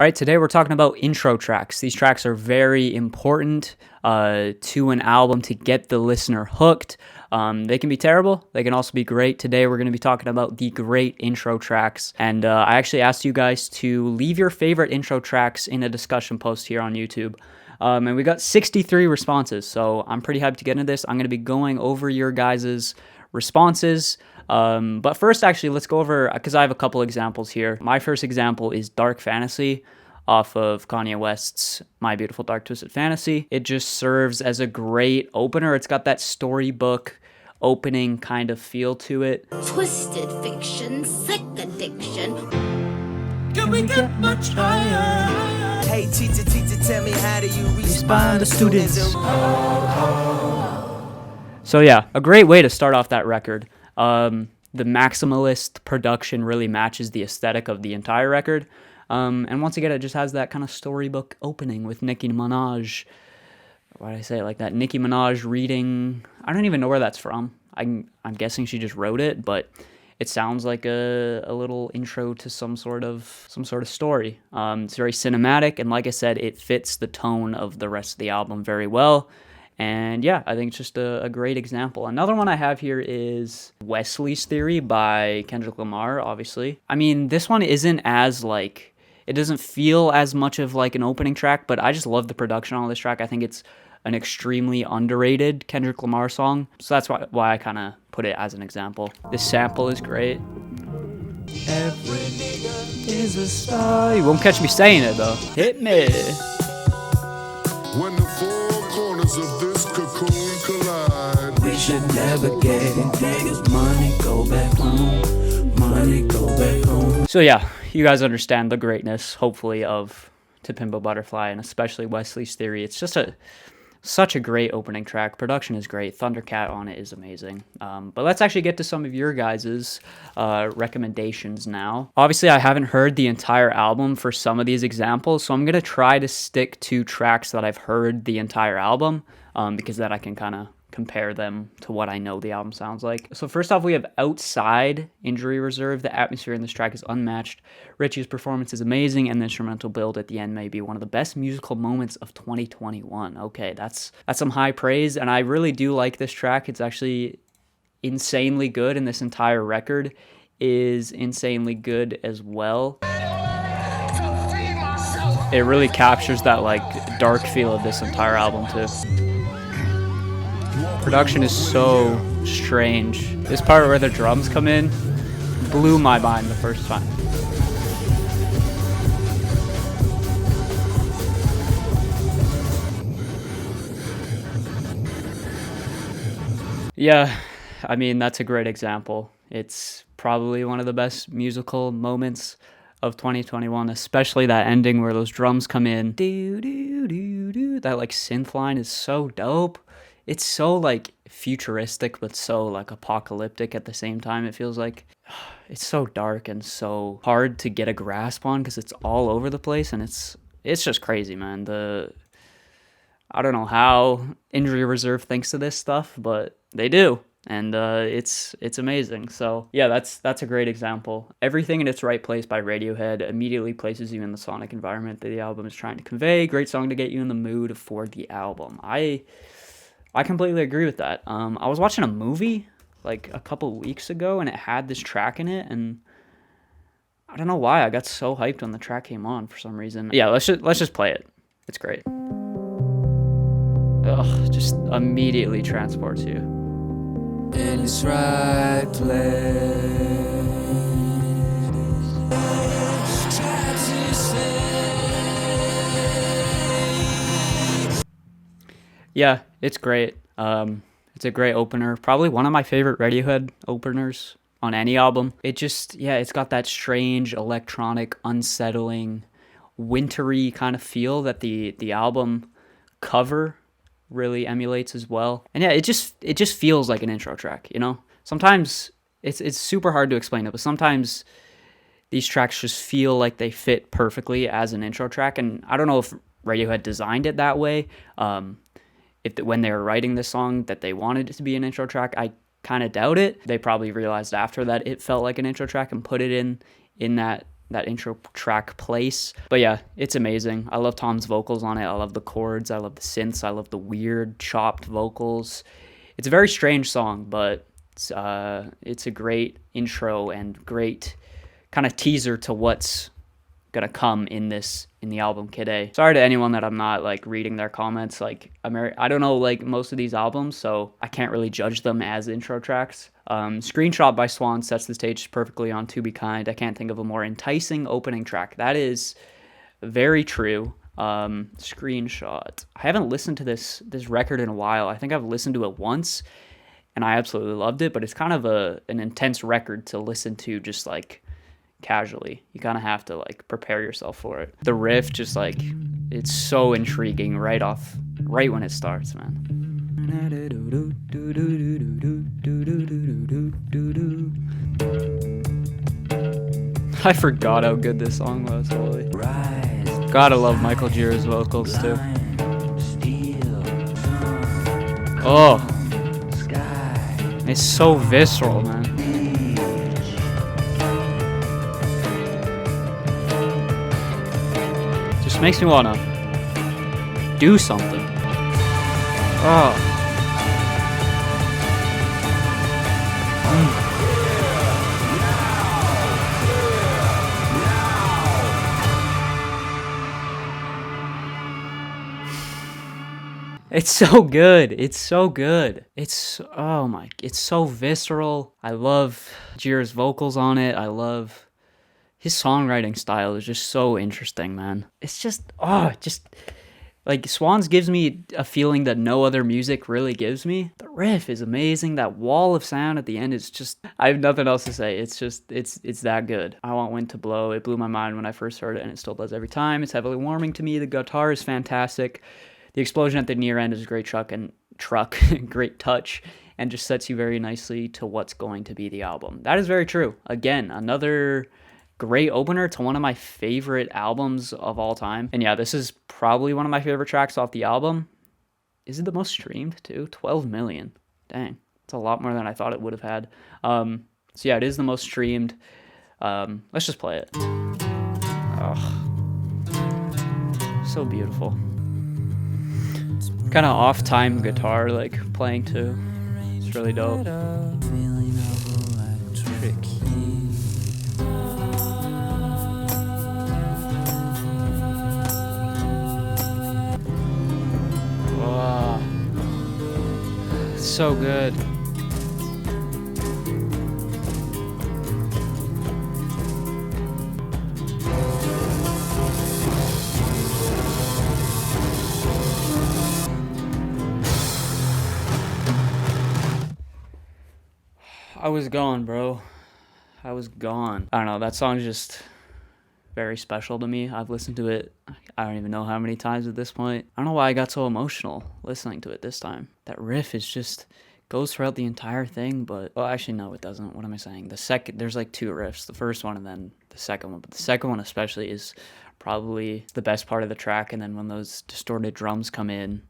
All right, today we're talking about intro tracks. These tracks are very important to an album to get the listener hooked. They can be terrible. They can also be great. Today we're going to be talking about the great intro tracks. And I actually asked you guys to leave your favorite intro tracks in a discussion post here on YouTube. And we got 63 responses, so I'm pretty hyped to get into this. I'm going to be going over your guys' responses. But first, actually, let's go over, because I have a couple examples here. My first example is Dark Fantasy off of Kanye West's My Beautiful Dark Twisted Fantasy. It just serves as a great opener. It's got that storybook opening kind of feel to it. Twisted fiction, sick addiction. Can we get much higher? Hey, teacher, tell me, how do you respond to students? So yeah, a great way to start off that record. The maximalist production really matches the aesthetic of the entire record. And once again, it just has that kind of storybook opening with Nicki Minaj. Why did I say it like that? Nicki Minaj reading. I don't even know where that's from. I'm guessing she just wrote it, but it sounds like a little intro to some sort of story. It's very cinematic, and like I said, it fits the tone of the rest of the album very well. And yeah, I think it's just a great example. Another one I have here is Wesley's Theory by Kendrick Lamar, obviously. I mean, this one isn't as it doesn't feel as much of like an opening track, but I just love the production on this track. I think it's an extremely underrated Kendrick Lamar song. So that's why I kind of put it as an example. This sample is great. Every nigga is a star. You won't catch me saying it though. Hit me. When the four corners of this cocoon collide, We should never get engaged. Money, go back home. Money, go back home. So yeah, you guys understand the greatness, hopefully, of To Pimp a Butterfly, and especially Wesley's Theory. It's just such a great opening track. Production is great. Thundercat on it is amazing. But let's actually get to some of your guys' recommendations now. Obviously, I haven't heard the entire album for some of these examples, so I'm going to try to stick to tracks that I've heard the entire album, because then I can kind of compare them to what I know the album sounds like. So first off, we have Outside, Injury Reserve. The atmosphere in this track is unmatched. Richie's performance is amazing, and the instrumental build at the end may be one of the best musical moments of 2021. Okay, that's some high praise, and I really do like this track. It's actually insanely good, and this entire record is insanely good as well. It really captures that dark feel of this entire album too. Production is so strange. This part where the drums come in blew my mind the first time. Yeah, I mean, that's a great example. It's probably one of the best musical moments of 2021, especially that ending where those drums come in. Do, do, do, do. That synth line is so dope. It's so futuristic, but so apocalyptic at the same time. It feels like it's so dark and so hard to get a grasp on because it's all over the place, and it's just crazy, man. I don't know how Injury Reserve thinks of this stuff, but they do, and it's amazing. So yeah, that's a great example. Everything in Its Right Place by Radiohead immediately places you in the sonic environment that the album is trying to convey. Great song to get you in the mood for the album. I completely agree with that. I was watching a movie a couple weeks ago, and it had this track in it, and I don't know why I got so hyped when the track came on for some reason. Yeah, let's just play it. It's great. Ugh, just immediately transports you. In its right place. Yeah, it's great. It's a great opener. Probably one of my favorite Radiohead openers on any album. It's got that strange, electronic, unsettling, wintry kind of feel that the album cover really emulates as well. And yeah, it just feels like an intro track, you know? Sometimes it's super hard to explain it, but sometimes these tracks just feel like they fit perfectly as an intro track, and I don't know if Radiohead designed it that way. When they were writing this song that they wanted it to be an intro track, I kind of doubt it. They probably realized after that it felt like an intro track and put it in that that intro track place. But yeah, it's amazing. I love Tom's vocals on it. I love the chords. I love the synths. I love the weird chopped vocals. It's a very strange song, but it's a great intro and great kind of teaser to what's gonna come in the album Kid A. Sorry to anyone that I'm not like reading their comments. Like I don't know like most of these albums, so I can't really judge them as intro tracks. Screenshot by Swans sets the stage perfectly on To Be Kind. I can't think of a more enticing opening track. That is very true. Screenshot. I haven't listened to this record in a while. I think I've listened to it once and I absolutely loved it, but it's kind of an intense record to listen to just like casually. You kind of have to like prepare yourself for it. The riff just like, it's so intriguing right when it starts, man. I forgot how good this song was. Holy. Gotta love Michael Gira's vocals too. Oh, it's so visceral, man. Just makes me wanna do something. Oh. It's so good. It's so good. It's so visceral. I love Jira's vocals on it. I love his songwriting style is just so interesting, man. It's just like Swans gives me a feeling that no other music really gives me. The riff is amazing. That wall of sound at the end is just, I have nothing else to say. It's just, it's that good. I Want Wind to Blow. It blew my mind when I first heard it and it still does every time. It's heavily warming to me. The guitar is fantastic. The explosion at the near end is a great great touch, and just sets you very nicely to what's going to be the album. That is very true. Again, another great opener to one of my favorite albums of all time. And yeah, this is probably one of my favorite tracks off the album. Is it the most streamed too? 12 million. Dang, it's a lot more than I thought it would have had. So yeah, it is the most streamed. Let's just play it. Oh, so beautiful. Kind of off-time guitar, like, playing too. It's really dope. Wow. It's so good. I was gone, bro. I was gone. I don't know, that song's just very special to me. I've listened to it, I don't even know how many times at this point. I don't know why I got so emotional listening to it this time. That riff is just, goes throughout the entire thing, but, well, actually, no, it doesn't. What am I saying? There's like two riffs, the first one and then the second one, but the second one especially is probably the best part of the track, and then when those distorted drums come in,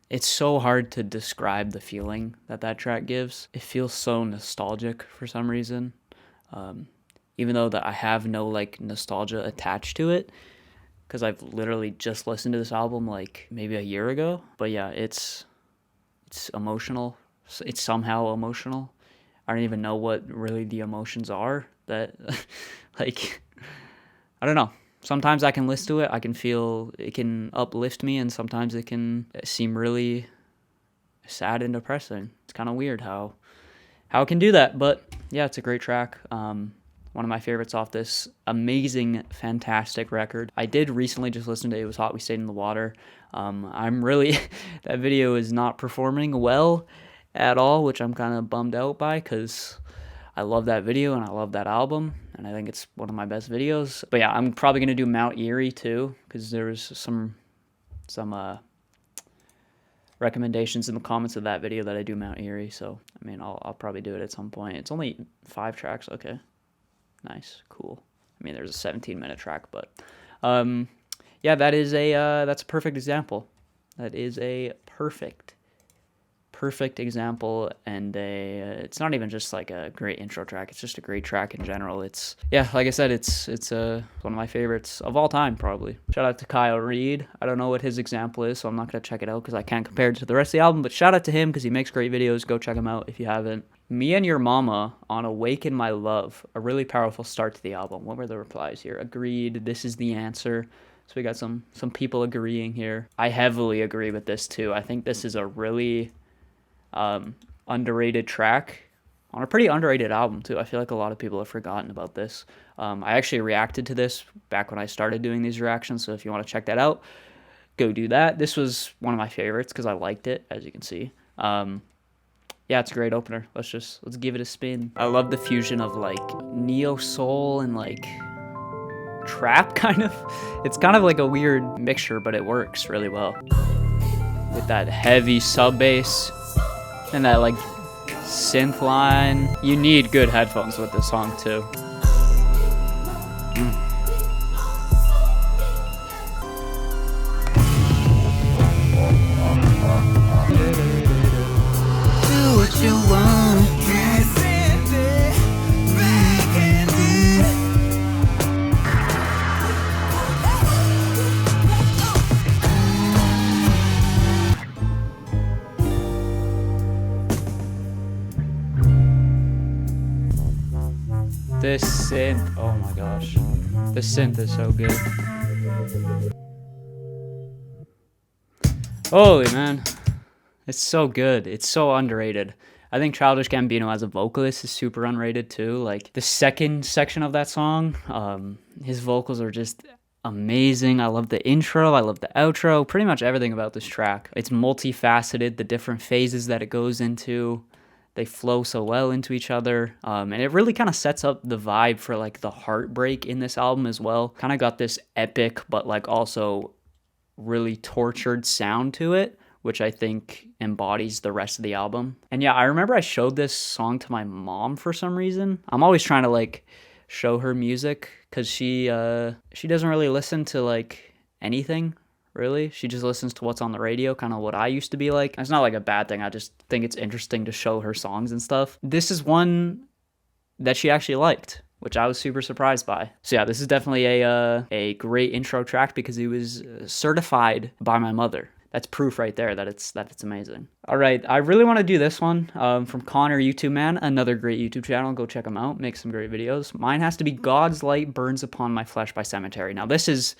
it's so hard to describe the feeling that track gives. It feels so nostalgic for some reason. Even though that I have no like nostalgia attached to it, because I've literally just listened to this album like maybe a year ago. But yeah, it's emotional. It's somehow emotional. I don't even know what really the emotions are that like, I don't know. Sometimes I can listen to it, I can feel it can uplift me, and sometimes it can seem really sad and depressing. It's kind of weird how it can do that, but yeah, it's a great track. One of my favorites off this amazing, fantastic record. I did recently just listen to It Was Hot, We Stayed in the Water. I'm really, that video is not performing well at all, which I'm kind of bummed out by, because I love that video and I love that album, and I think it's one of my best videos. But yeah, I'm probably going to do Mount Erie too, because there was some recommendations in the comments of that video that I do Mount Erie, so I mean, I'll probably do it at some point. It's only 5 tracks, okay. Nice, cool. I mean, there's a 17-minute track, but yeah, that's a perfect example. That is a perfect perfect example, and it's not even just like a great intro track, it's just a great track in general. It's, yeah, like I said, it's one of my favorites of all time, probably. Shout out to Kyle Reed. I don't know what his example is, so I'm not going to check it out because I can't compare it to the rest of the album, but shout out to him because he makes great videos. Go check him out if you haven't. Me and Your Mama on Awaken My Love, a really powerful start to the album. What were the replies here? Agreed, this is the answer. So we got some people agreeing here. I heavily agree with this too. I think this is a really underrated track on a pretty underrated album too. I feel like a lot of people have forgotten about this. I actually reacted to this back when I started doing these reactions, so if you want to check that out, go do that. This was one of my favorites because I liked it, as you can see. Yeah, it's a great opener. Let's give it a spin. I love the fusion of like neo soul and like trap kind of. It's kind of like a weird mixture, but it works really well. With that heavy sub bass and that like synth line. You need good headphones with this song too. Do what you want. This synth, oh my gosh. This synth is so good. Holy man. It's so good. It's so underrated. I think Childish Gambino as a vocalist is super underrated too. Like the second section of that song, his vocals are just amazing. I love the intro. I love the outro. Pretty much everything about this track. It's multifaceted, the different phases that it goes into. They flow so well into each other, and it really kind of sets up the vibe for like the heartbreak in this album as well. Kind of got this epic but like also really tortured sound to it, which I think embodies the rest of the album. And yeah, I remember I showed this song to my mom for some reason. I'm always trying to like show her music because she doesn't really listen to like anything. Really, she just listens to what's on the radio, kind of what I used to be like. It's not like a bad thing. I just think it's interesting to show her songs and stuff. This is one that she actually liked, which I was super surprised by. So yeah, this is definitely a great intro track because it was certified by my mother. That's proof right there that it's amazing. All right, I really want to do this one from Connor YouTube Man, another great YouTube channel. Go check him out. Makes some great videos. Mine has to be God's Light Burns Upon My Flesh by Sematary. Now this is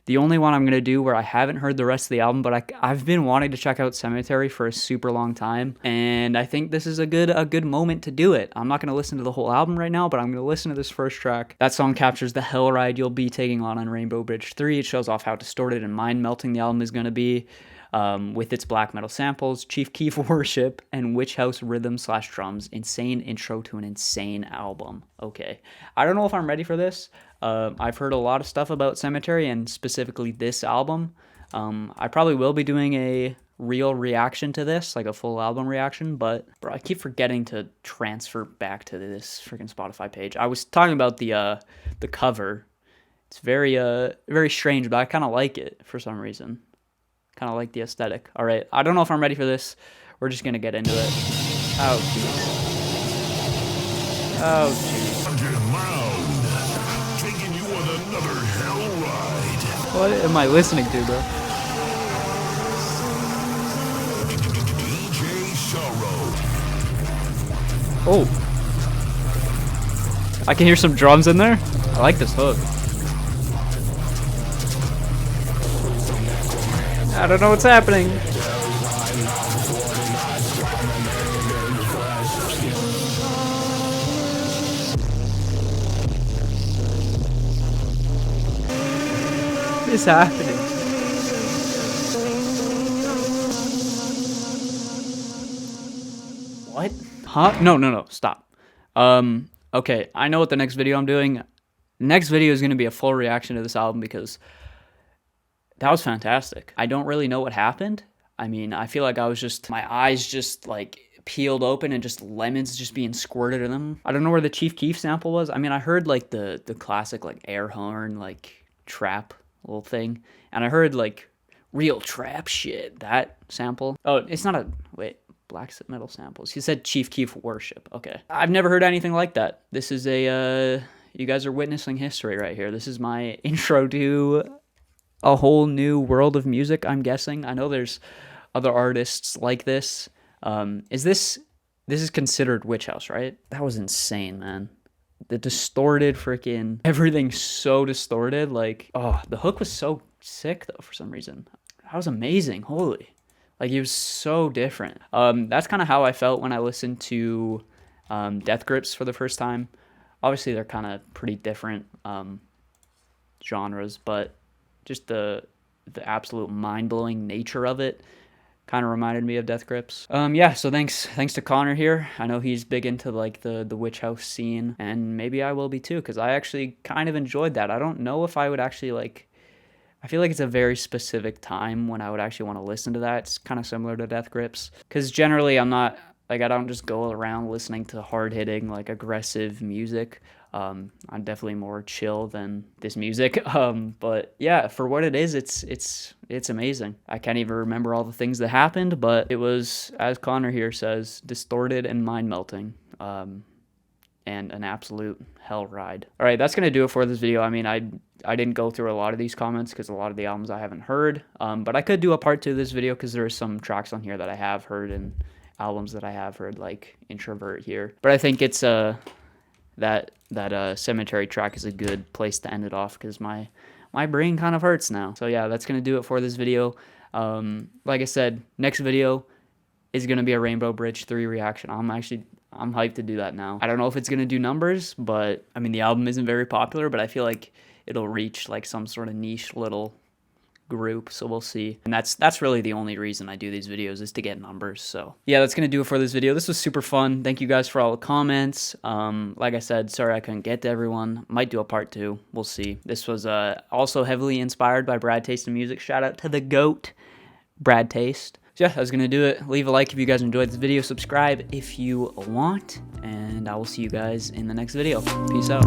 the only one I'm going to do where I haven't heard the rest of the album, but I've been wanting to check out Sematary for a super long time, and I think this is a good moment to do it. I'm not going to listen to the whole album right now, but I'm going to listen to this first track. That song captures the hell ride you'll be taking on Rainbow Bridge 3. It shows off how distorted and mind-melting the album is going to be. With its black metal samples, Chief Keef worship, and witch house rhythm/drums. Insane intro to an insane album. Okay. I don't know if I'm ready for this. I've heard a lot of stuff about Sematary and specifically this album. I probably will be doing a real reaction to this, like a full album reaction, but bro, I keep forgetting to transfer back to this freaking Spotify page. I was talking about the cover. It's very strange, but I kind of like it for some reason. Kind of like the aesthetic. All right, I don't know if I'm ready for this. We're just gonna get into it. Oh, jeez. Oh, jeez. Taking you on another hell ride. What am I listening to, bro? DJ Sorrow. Oh. I can hear some drums in there. I like this hook. I don't know what's happening. What is happening? What? Huh? No, stop. Okay, I know what the next video I'm doing. Next video is going to be a full reaction to this album because that was fantastic. I don't really know what happened. I mean, I feel like my eyes just like peeled open and just lemons just being squirted in them. I don't know where the Chief Keef sample was. I mean, I heard like the classic like air horn, like trap little thing. And I heard like real trap shit, that sample. Oh, it's not a, wait, Black metal samples. He said Chief Keef worship. Okay. I've never heard anything like that. This is you guys are witnessing history right here. This is my intro to a whole new world of music, I'm guessing. I know there's other artists like this. This is considered Witch House, right? That was insane, man. The distorted freaking, everything's so distorted. Like, oh, the hook was so sick though for some reason. That was amazing. Holy. Like, it was so different. That's kind of how I felt when I listened to Death Grips for the first time. Obviously, they're kind of pretty different genres, but just the absolute mind-blowing nature of it kind of reminded me of Death Grips. Yeah, so thanks to Connor here. I know he's big into like the Witch House scene, and maybe I will be too, because I actually kind of enjoyed that. I don't know if I would actually like, I feel like it's a very specific time when I would actually want to listen to that. It's kind of similar to Death Grips, because generally I'm not, like, I don't just go around listening to hard-hitting, like, aggressive music. I'm definitely more chill than this music. But yeah, for what it is, it's amazing. I can't even remember all the things that happened, but it was, as Connor here says, distorted and mind-melting. And an absolute hell ride. All right, that's going to do it for this video. I mean, I didn't go through a lot of these comments because a lot of the albums I haven't heard. But I could do a part 2 of this video because there are some tracks on here that I have heard and albums that I have heard, like Introvert here. But I think it's that Sematary track is a good place to end it off because my brain kind of hurts now. So yeah, that's going to do it for this video. Like I said, next video is going to be a Rainbow Bridge 3 reaction. I'm hyped to do that now. I don't know if it's going to do numbers, but I mean, the album isn't very popular, but I feel like it'll reach like some sort of niche little group, so we'll see. And that's really the only reason I do these videos, is to get numbers. So yeah, that's gonna do it for this video. This was super fun. Thank you guys for all the comments. Like I said, sorry I couldn't get to everyone. Might do a part 2, we'll see. This was also heavily inspired by Brad Taste in Music. Shout out to the GOAT, Brad Taste. So yeah, that's gonna do it. Leave a like if you guys enjoyed this video, subscribe if you want, and I will see you guys in the next video. Peace out.